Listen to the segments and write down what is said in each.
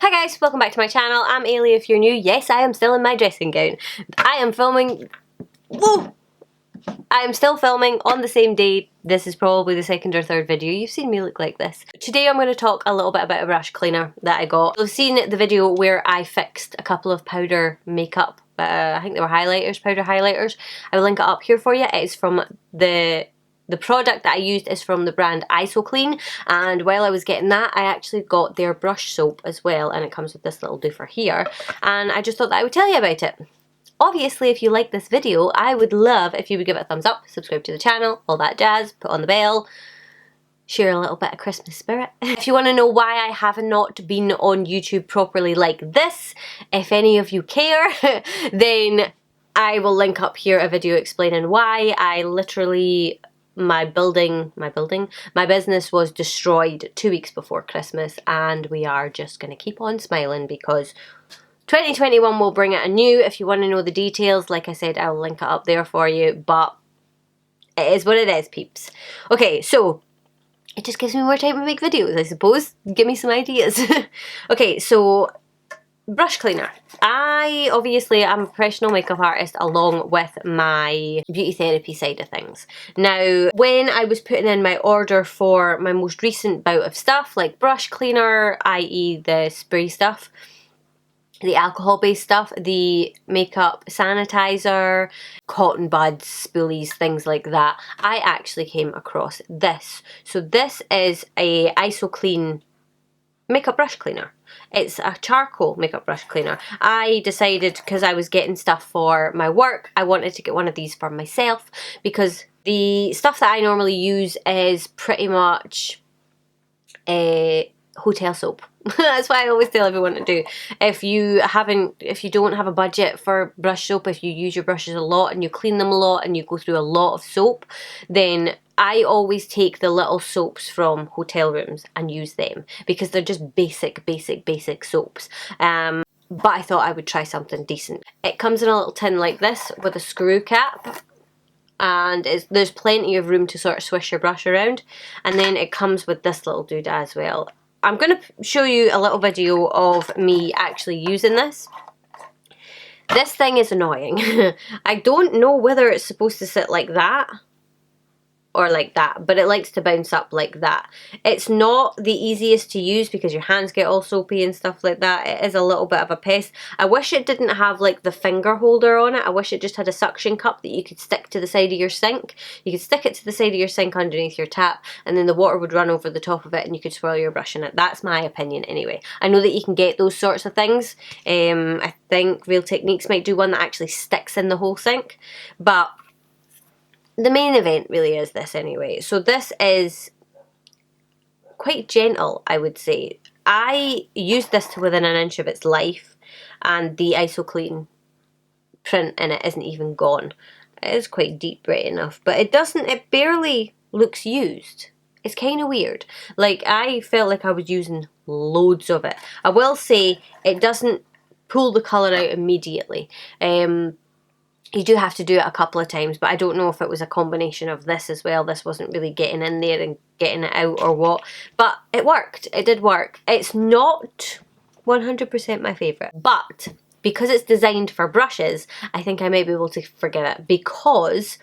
Hi guys, welcome back to my channel. I'm Ailey if you're new. Yes, I am still in my dressing gown. I am filming... Whoa! I am still filming on the same day. This is probably the second or third video you've seen me look like this. Today I'm going to talk a little bit about a brush cleaner that I got. You've seen the video where I fixed a couple of powder makeup. I think they were highlighters, powder highlighters. I will link it up here for you. It is from the product that I used is from the brand IsoClean, and while I was getting that I actually got their brush soap as well, and it comes with this little doofer here, and I just thought that I would tell you about it. Obviously, if you like this video, I would love if you would give it a thumbs up, subscribe to the channel, all that jazz, put on the bell, share a little bit of Christmas spirit. If you want to know why I have not been on YouTube properly like this, if any of you care, then I will link up here a video explaining why. I literally... My business was destroyed 2 weeks before Christmas, and we are just going to keep on smiling because 2021 will bring it anew. If you want to know the details, like I said, I'll link it up there for you, but it is what it is, peeps. Okay, so it just gives me more time to make videos, I suppose. Give me some ideas. Okay, so brush cleaner. I obviously am a professional makeup artist along with my beauty therapy side of things. Now, when I was putting in my order for my most recent bout of stuff, like brush cleaner, i.e. the spray stuff, the alcohol based stuff, the makeup sanitizer, cotton buds, spoolies, things like that, I actually came across this. So this is a IsoClean makeup brush cleaner. It's a charcoal makeup brush cleaner. I decided, because I was getting stuff for my work, I wanted to get one of these for myself, because the stuff that I normally use is pretty much hotel soap. That's what I always tell everyone to do. If you don't have a budget for brush soap, if you use your brushes a lot and you clean them a lot and you go through a lot of soap, then I always take the little soaps from hotel rooms and use them, because they're just basic soaps. But I thought I would try something decent. It comes in a little tin like this with a screw cap, and there's plenty of room to sort of swish your brush around, and then it comes with this little doodah as well. I'm going to show you a little video of me actually using this. This thing is annoying. I don't know whether it's supposed to sit like that or like that, but it likes to bounce up like that. It's not the easiest to use because your hands get all soapy and stuff like that. It is a little bit of a pest. I wish it didn't have like the finger holder on it. I wish it just had a suction cup that you could stick to the side of your sink. You could stick it to the side of your sink underneath your tap, and then the water would run over the top of it and you could swirl your brush in it. That's my opinion anyway. I know that you can get those sorts of things. I think Real Techniques might do one that actually sticks in the whole sink, but the main event really is this anyway. So this is quite gentle, I would say. I used this to within an inch of its life, and the IsoClean print in it isn't even gone. It is quite deep right enough, but it barely looks used. It's kind of weird. Like, I felt like I was using loads of it. I will say it doesn't pull the colour out immediately. You do have to do it a couple of times, but I don't know if it was a combination of this as well. This wasn't really getting in there and getting it out or what. But it worked. It did work. It's not 100% my favourite. But because it's designed for brushes, I think I might be able to forgive it, because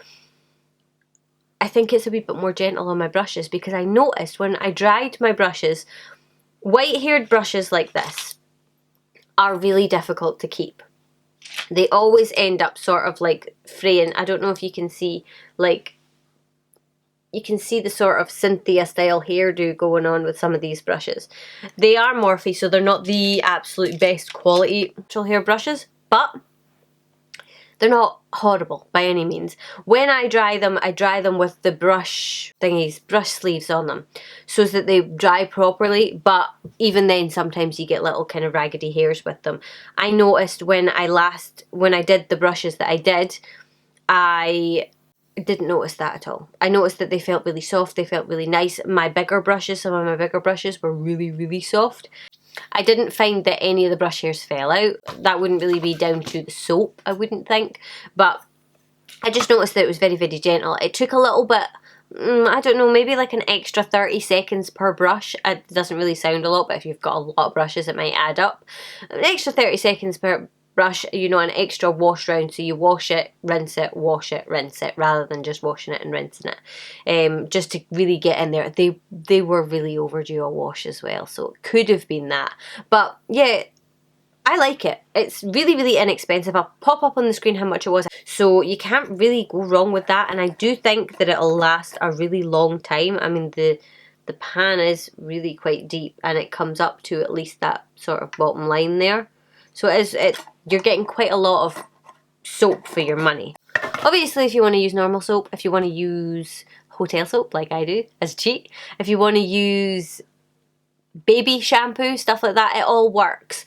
I think it's a wee bit more gentle on my brushes, because I noticed when I dried my brushes, white-haired brushes like this are really difficult to keep. They always end up sort of like fraying. I don't know if you can see, like, you can see the sort of Cynthia style hairdo going on with some of these brushes. They are Morphe, so they're not the absolute best quality natural hair brushes, but they're not horrible by any means. When I dry them with the brush thingies, brush sleeves on them, so that they dry properly, but even then sometimes you get little kind of raggedy hairs with them. I noticed when I did the brushes that I did, I didn't notice that at all. I noticed that they felt really soft, they felt really nice. My bigger brushes, some of my bigger brushes were really soft. I didn't find that any of the brush hairs fell out. That wouldn't really be down to the soap, I wouldn't think, but I just noticed that it was very gentle. It took a little bit I don't know, maybe like an extra 30 seconds per brush. It doesn't really sound a lot, but if you've got a lot of brushes it might add up. An extra 30 seconds per brush, you know, an extra wash round, so you wash it, rinse it, rather than just washing it and rinsing it, just to really get in there. They were really overdue a wash as well, so it could have been that. But yeah, I like it. It's really, really inexpensive. I'll pop up on the screen how much it was. So you can't really go wrong with that. And I do think that it'll last a really long time. I mean, the pan is really quite deep and it comes up to at least that sort of bottom line there. So you're getting quite a lot of soap for your money. Obviously, if you want to use normal soap, if you want to use hotel soap like I do as a cheat, if you want to use baby shampoo, stuff like that, it all works.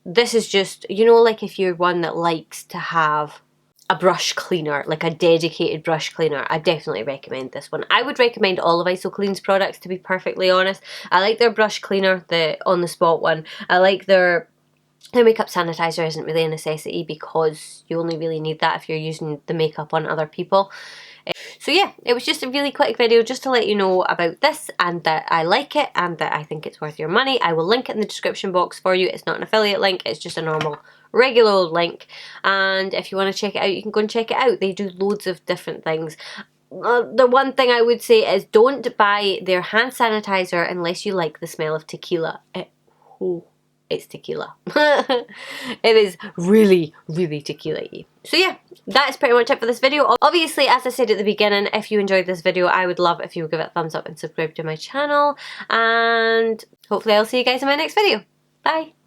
This is just, you know, like if you're one that likes to have a brush cleaner, like a dedicated brush cleaner, I definitely recommend this one. I would recommend all of IsoClean's products, to be perfectly honest. I like their brush cleaner, the on the spot one. I like their makeup sanitizer isn't really a necessity because you only really need that if you're using the makeup on other people. So yeah, it was just a really quick video just to let you know about this and that I like it and that I think it's worth your money. I will link it in the description box for you. It's not an affiliate link, it's just a normal regular old link, and if you want to check it out you can go and check it out. They do loads of different things. The one thing I would say is don't buy their hand sanitizer unless you like the smell of tequila. It's tequila. It is really, really tequila-y. So yeah, that is pretty much it for this video. Obviously, as I said at the beginning, if you enjoyed this video, I would love if you would give it a thumbs up and subscribe to my channel. And hopefully I'll see you guys in my next video. Bye!